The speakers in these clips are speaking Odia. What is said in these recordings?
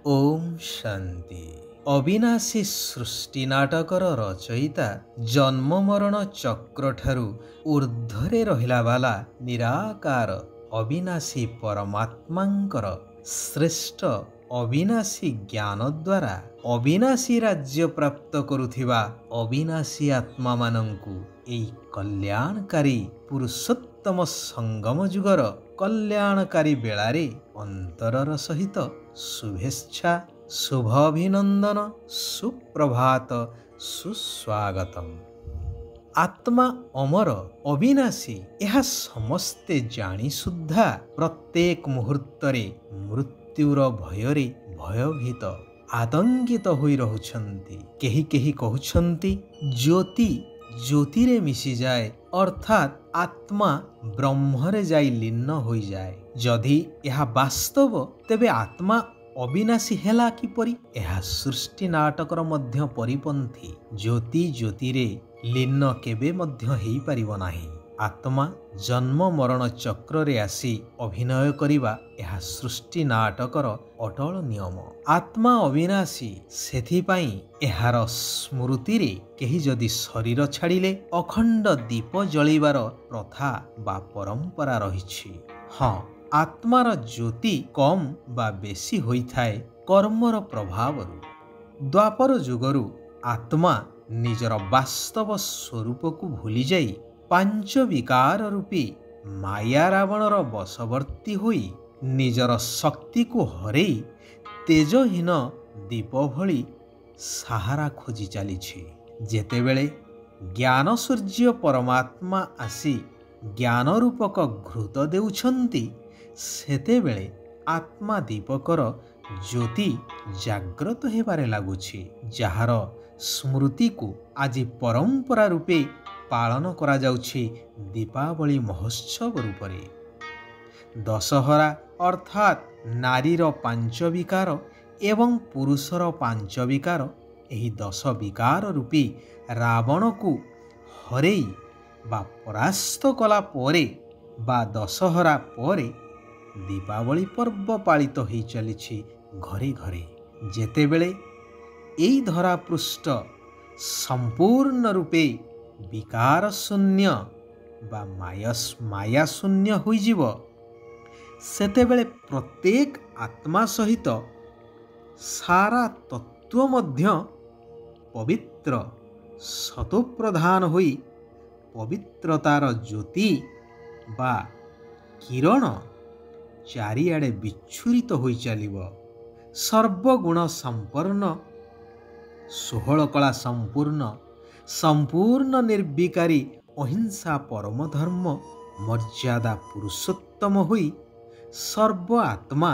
ओम शांति। अविनाशी सृष्टि नाटकर रचयिता जन्म मरण चक्र ठारू ऊर्ध्वरे रहिला वाला निराकार अविनाशी परमात्मांकर श्रेष्ठ अविनाशी ज्ञान द्वारा अविनाशी राज्य प्राप्त करुथिबा अविनाशी आत्मा मानंकु एई कल्याणकारी पुरुषोत्तम संगम जुगर कल्याणकारी बेलारे अंतरर सहित शुभेच्छा शुभ अभिनंदन सुप्रभात सुस्वागतम। आत्मा अमर अविनाशी यह समस्ते जानी सुद्धा प्रत्येक मुहूर्तरे मृत्युर भयरे भयभीत आतंकित होई रहुछंती। केही केही कहउछंती ज्योति ज्योतिरे मिशी जाए अर्थात आत्मा ब्रह्मरे जाई लीन होई जाए। जदि यह वास्तव तेबे आत्मा अविनाशी हेला किपरि? यह सृष्टि नाटकर मध्य परिपंथी। ज्योति ज्योतिरे लीन केबे मध्य हेई परिबो नाही। आत्मा जन्म मरण चक्र रे आसी अभिनय करिबा यह सृष्टि नाटकर अटल नियम। आत्मा अविनाशी सेथि पई एहार स्मृति रे केही जदि शरीर छाड़िले अखंड दीप जळिबार प्रथा बा परंपरा रहिछि। हाँ, आत्मार ज्योति कम बा बेसी होइथाए कर्मर प्रभावरु। द्वापर जुगरु आत्मा निजर वास्तव स्वरूप को भूली जाई पांच विकार रूपी माया रावणर बशवर्ती होई निजर शक्ति को हरेई तेजहीन दीप भली सहारा खोजी चलीछि। जेतेबेले ज्ञान सूर्य परमात्मा आसी ज्ञान रूपक घृत देउछंती सेतेबेले आत्मा दीपकर ज्योति जाग्रत हेबारे लागुछि। जहार स्मृति को आज परंपरा रूपे पालन करा जाउछि दीपावली महोत्सव रूपरे। दशहरा अर्थात नारीर पांच विकार एवं पुरुषर पांच विकार एही दश विकार रूपी रावण को हरेई बा परास्त कला परे बा दशहरा परे दीपावली पर्व पालित होई चलिछि घरे घरे। जेतेबेले एई धरा पृष्ठ संपूर्ण रूपे विकार शून्य बा माया शून्य होइजिव सेतेबेले प्रत्येक आत्मा सहित सारा तत्व मध्य पवित्र सतोप्रधान होई पवित्रतार ज्योति बा किरण चारिआडे विच्छुरित होई चलिव। सर्वगुण संपन्न 16 कला संपूर्ण संपूर्ण निर्विकारी अहिंसा परम धर्म मर्यादा पुरुषोत्तम होई सर्व आत्मा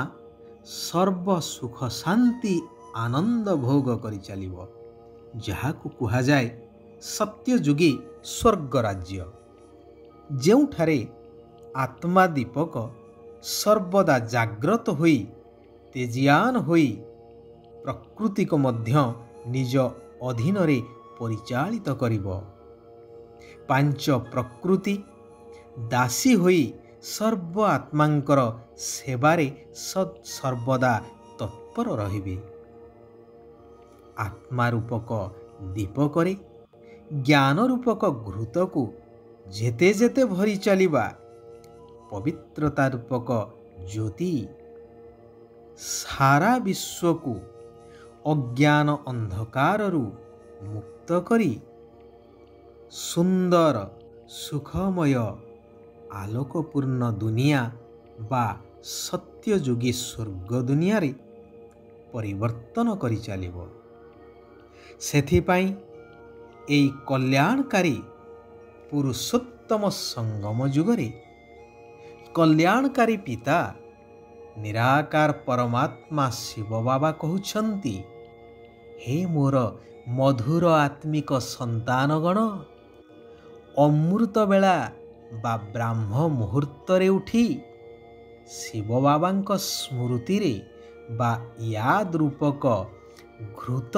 सर्व सुख शांति आनंद भोग करि चलिव। जहाकु कुहा जाए सत्ययुगी स्वर्ग राज्य। जेउठारे आत्मा दीपक सर्वदा जाग्रत होई तेजियान होई प्रकृति को मध्य निज अधीन रे परिचालित करिब। पांच प्रकृति दासी होई सर्व आत्मांकर सेवारे सर्वदा तत्पर रहिबे। आत्मा रूपक दीपकरे ज्ञान रूपक घृत को जेते जेते भरी चलिबा पवित्रता रूपक ज्योति सारा विश्व को अज्ञान अंधकारु मुक्त करी सुंदर सुखमय आलोकपूर्ण दुनिया बा सत्ययुगी स्वर्ग दुनिया रे परिवर्तन करी चलिबो। सेथिपाई एई कल्याणकारी पुरुषोत्तम संगम जुगरे कल्याणकारी पिता निराकार परमात्मा शिव बाबा कहउछंती, हे मोर मधुर आत्मिक संतानगण, अमृत बेला बा ब्राह्म मुहूर्त रे उठी शिव बाबांक स्मृति रे बा याद रूपक घृत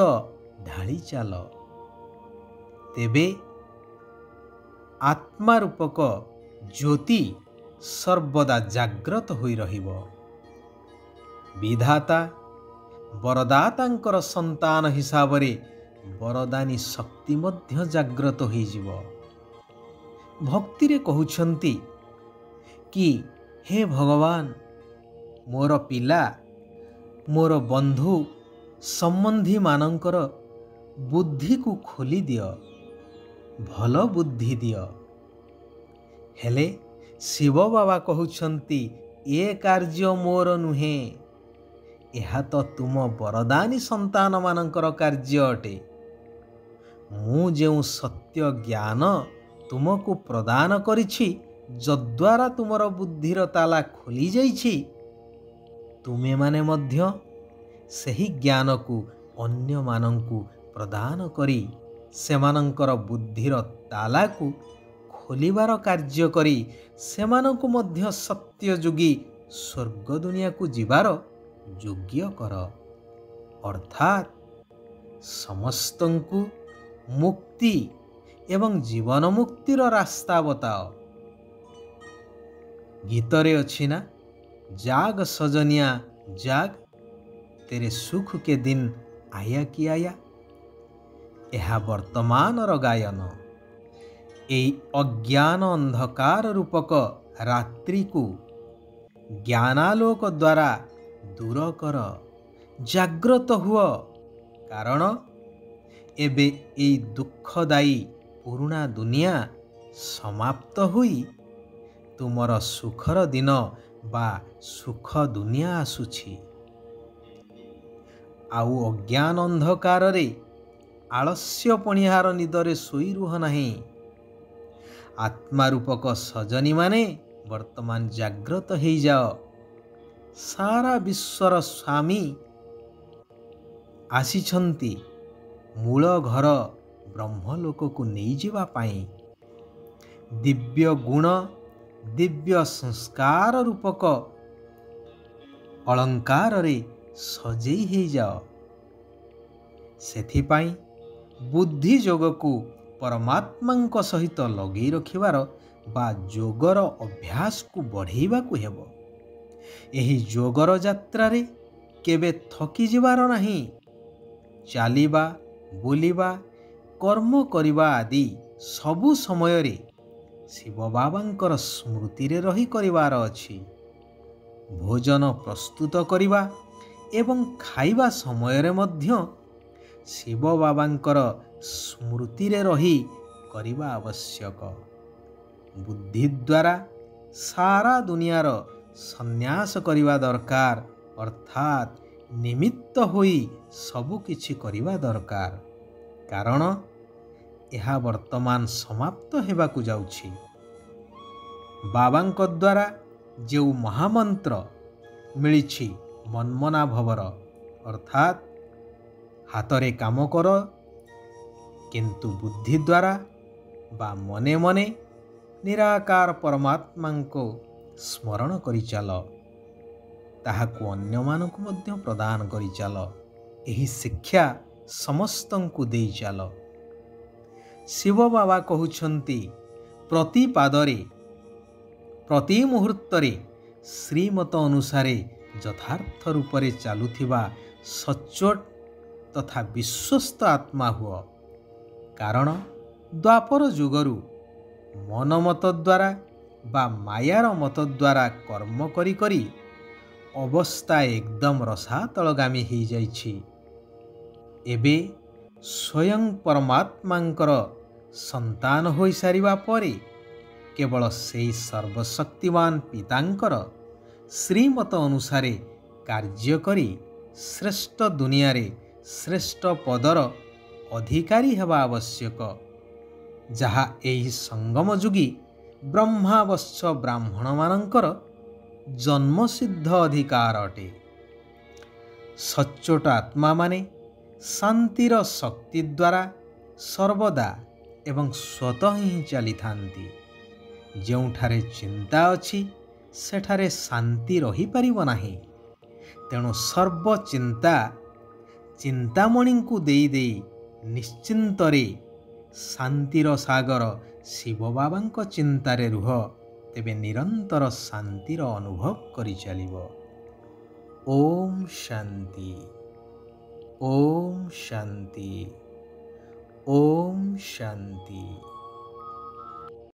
ढाली चाल। तेबे आत्मा रूपक ज्योति सर्वदा जाग्रत होई रहिब। विधाता ବରଦାତାଙ୍କର ସନ୍ତାନ ହିସାବରେ ବରଦାନୀ ଶକ୍ତି ମଧ୍ୟ ଜାଗ୍ରତ ହୋଇଯିବ। ଭକ୍ତିରେ କହୁଛନ୍ତି କି ହେ ଭଗବାନ, ମୋର ପିଲା, ମୋର ବନ୍ଧୁ ସମ୍ବନ୍ଧୀମାନଙ୍କର ବୁଦ୍ଧିକୁ ଖୋଲି ଦିଅ, ଭଲ ବୁଦ୍ଧି ଦିଅ। ହେଲେ ଶିବ ବାବା କହୁଛନ୍ତି ଏ କାର୍ଯ୍ୟ ମୋର ନୁହେଁ, ଏହା ତ ତୁମ ବରଦାନୀ ସନ୍ତାନମାନଙ୍କର କାର୍ଯ୍ୟ ଅଟେ। ମୁଁ ଯେଉଁ ସତ୍ୟ ଜ୍ଞାନ ତୁମକୁ ପ୍ରଦାନ କରିଛି, ଯଦ୍ୱାରା ତୁମର ବୁଦ୍ଧିର ତାଲା ଖୋଲି ଯାଇଛି, ତୁମେମାନେ ମଧ୍ୟ ସେହି ଜ୍ଞାନକୁ ଅନ୍ୟମାନଙ୍କୁ ପ୍ରଦାନ କରି ସେମାନଙ୍କର ବୁଦ୍ଧିର ତାଲାକୁ ଖୋଲିବାର କାର୍ଯ୍ୟ କରି ସେମାନଙ୍କୁ ମଧ୍ୟ ସତ୍ୟଯୁଗୀ ସ୍ୱର୍ଗ ଦୁନିଆକୁ ଯିବାର ଯୋଗ୍ୟ କର। ଅର୍ଥାତ୍ ସମସ୍ତଙ୍କୁ ମୁକ୍ତି ଏବଂ ଜୀବନ ମୁକ୍ତିର ରାସ୍ତା ବତାଅ। ଗୀତରେ ଅଛି ନା, ଜାଗ ସଜନିଆ ଜାଗ, ତେରେ ସୁଖ କେ ଦିନ ଆୟା କି ଆୟା। ଏହା ବର୍ତ୍ତମାନର ଗାୟନ। ଏହି ଅଜ୍ଞାନ ଅନ୍ଧକାର ରୂପକ ରାତ୍ରିକୁ ଜ୍ଞାନାଲୋକ ଦ୍ୱାରା ଦୂର କର, ଜାଗ୍ରତ ହୁଅ। କାରଣ ଏବେ ଏହି ଦୁଃଖଦାୟୀ ପୁରୁଣା ଦୁନିଆ ସମାପ୍ତ ହୋଇ ତୁମର ସୁଖର ଦିନ ବା ସୁଖ ଦୁନିଆ ଆସୁଛି। ଆଉ ଅଜ୍ଞାନ ଅନ୍ଧକାରରେ ଆଳସ୍ୟ ପଣିହାର ନିଦରେ ଶୋଇ ରୁହ ନାହିଁ। ଆତ୍ମାରୂପକ ସଜନୀମାନେ ବର୍ତ୍ତମାନ ଜାଗ୍ରତ ହେଇଯାଅ। ସାରା ବିଶ୍ୱର ସ୍ୱାମୀ ଆସିଛନ୍ତି ମୂଳ ଘର ବ୍ରହ୍ମଲୋକକୁ ନେଇଯିବା ପାଇଁ। ଦିବ୍ୟ ଗୁଣ, ଦିବ୍ୟ ସଂସ୍କାର ରୂପକ ଅଳଙ୍କାରରେ ସଜେଇ ହେଇଯାଅ। ସେଥିପାଇଁ ବୁଦ୍ଧି ଯୋଗକୁ ପରମାତ୍ମାଙ୍କ ସହିତ ଲଗେଇ ରଖିବାର ବା ଯୋଗର ଅଭ୍ୟାସକୁ ବଢ଼େଇବାକୁ ହେବ। ଏହି ଯୋଗର ଯାତ୍ରାରେ କେବେ ଥକିଯିବାର ନାହିଁ। ଚାଲିବା, ବୁଲିବା, କର୍ମ କରିବା ଆଦି ସବୁ ସମୟରେ ଶିବ ବାବାଙ୍କର ସ୍ମୃତିରେ ରହି କରିବାର ଅଛି। ଭୋଜନ ପ୍ରସ୍ତୁତ କରିବା ଏବଂ ଖାଇବା ସମୟରେ ମଧ୍ୟ ଶିବ ବାବାଙ୍କର ସ୍ମୃତିରେ ରହି କରିବା ଆବଶ୍ୟକ। ବୁଦ୍ଧି ଦ୍ୱାରା ସାରା ଦୁନିଆର ସନ୍ନ୍ୟାସ କରିବା ଦରକାର, ଅର୍ଥାତ୍ ନିମିତ୍ତ ହୋଇ ସବୁ କିଛି କରିବା ଦରକାର। କାରଣ ଏହା ବର୍ତ୍ତମାନ ସମାପ୍ତ ହେବାକୁ ଯାଉଛି। ବାବାଙ୍କ ଦ୍ୱାରା ଯେଉଁ ମହାମନ୍ତ୍ର ମିଳିଛି ମନ୍ମନାଭବର, ଅର୍ଥାତ୍ ହାତରେ କାମ କର କିନ୍ତୁ ବୁଦ୍ଧି ଦ୍ୱାରା ବା ମନେ ମନେ ନିରାକାର ପରମାତ୍ମାଙ୍କୁ ସ୍ମରଣ କରିଚାଲ, ତାହାକୁ ଅନ୍ୟମାନଙ୍କୁ ମଧ୍ୟ ପ୍ରଦାନ କରିଚାଲ। ଏହି ଶିକ୍ଷା ସମସ୍ତଙ୍କୁ ଦେଇଚାଲ। ଶିବ ବାବା କହୁଛନ୍ତି ପ୍ରତି ପାଦରେ, ପ୍ରତି ମୁହୂର୍ତ୍ତରେ ଶ୍ରୀମତ ଅନୁସାରେ ଯଥାର୍ଥ ରୂପରେ ଚାଲୁଥିବା ସଚ୍ଚୋଟ ତଥା ବିଶ୍ୱସ୍ତ ଆତ୍ମା ହୁଅ। କାରଣ ଦ୍ୱାପର ଯୁଗରୁ ମନମତ ଦ୍ୱାରା ବା ମାୟାର ମତ ଦ୍ୱାରା କର୍ମ କରି କରି ଅବସ୍ଥା ଏକଦମ ରସାତଳଗାମୀ ହୋଇଯାଇଛି। ଏବେ ସ୍ୱୟଂ ପରମାତ୍ମାଙ୍କର ସନ୍ତାନ ହୋଇସାରିବା ପରେ କେବଳ ସେହି ସର୍ବଶକ୍ତିମାନ ପିତାଙ୍କର ଶ୍ରୀମତ ଅନୁସାରେ କାର୍ଯ୍ୟ କରି ଶ୍ରେଷ୍ଠ ଦୁନିଆରେ ଶ୍ରେଷ୍ଠ ପଦର ଅଧିକାରୀ ହେବା ଆବଶ୍ୟକ, ଯାହା ଏହି ସଙ୍ଗମ ଯୁଗୀ ବ୍ରହ୍ମାବଶ୍ୟ ବ୍ରାହ୍ମଣମାନଙ୍କର ଜନ୍ମସିଦ୍ଧ ଅଧିକାର ଅଟେ। ସଚ୍ଚୋଟ ଆତ୍ମାମାନେ ଶାନ୍ତିର ଶକ୍ତି ଦ୍ୱାରା ସର୍ବଦା ଏବଂ ସ୍ୱତଃ ହିଁ ଚାଲିଥାନ୍ତି। ଯେଉଁଠାରେ ଚିନ୍ତା ଅଛି ସେଠାରେ ଶାନ୍ତି ରହିପାରିବ ନାହିଁ। ତେଣୁ ସର୍ବଚିନ୍ତା ଚିନ୍ତାମଣିଙ୍କୁ ଦେଇ ଦେଇ ନିଶ୍ଚିନ୍ତରେ ଶାନ୍ତିର ସାଗର ଶିବ ବାବାଙ୍କ ଚିନ୍ତାରେ ରୁହ, ତେବେ ନିରନ୍ତର ଶାନ୍ତିର ଅନୁଭବ କରିଚାଲିବ। ଓମ୍ ଶାନ୍ତି। ओम शांति। ओम शांति।